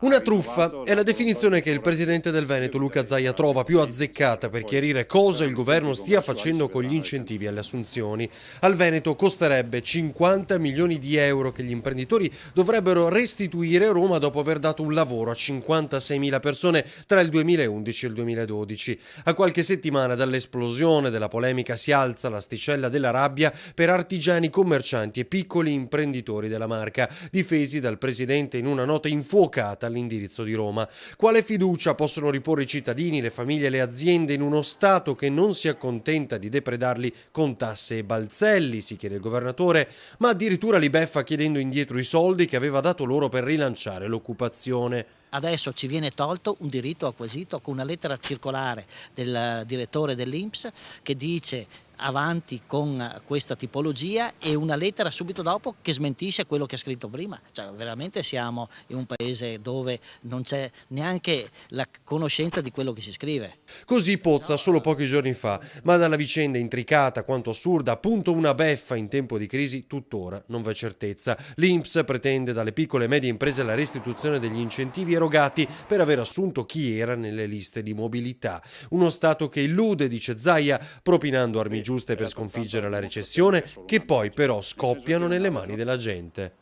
Una truffa è la definizione che il presidente del Veneto, Luca Zaia, trova più azzeccata per chiarire cosa il governo stia facendo con gli incentivi alle assunzioni. Al Veneto costerebbe 50 milioni di euro che gli imprenditori dovrebbero restituire a Roma dopo aver dato un lavoro a 56.000 persone tra il 2011 e il 2012. A qualche settimana dall'esplosione della polemica si alza l'asticella della rabbia per artigiani, commercianti e piccoli imprenditori della Marca, difesi dal presidente in una nota infuocata all'indirizzo di Roma. Quale fiducia possono riporre i cittadini, le famiglie e le aziende in uno Stato che non si accontenta di depredarli con tasse e balzelli, si chiede il governatore, ma addirittura li beffa chiedendo indietro i soldi che aveva dato loro per rilanciare l'occupazione. Adesso ci viene tolto un diritto acquisito con una lettera circolare del direttore dell'INPS che dice avanti con questa tipologia e una lettera subito dopo che smentisce quello che ha scritto prima. Cioè veramente siamo in un paese dove non c'è neanche la conoscenza di quello che si scrive. Così Pozza solo pochi giorni fa, ma dalla vicenda intricata quanto assurda, appunto una beffa in tempo di crisi, tuttora non v'è certezza. L'INPS pretende dalle piccole e medie imprese la restituzione degli incentivi erogati per aver assunto chi era nelle liste di mobilità. Uno Stato che illude, dice Zaia, propinando armi giuste per sconfiggere la recessione, che poi però scoppiano nelle mani della gente.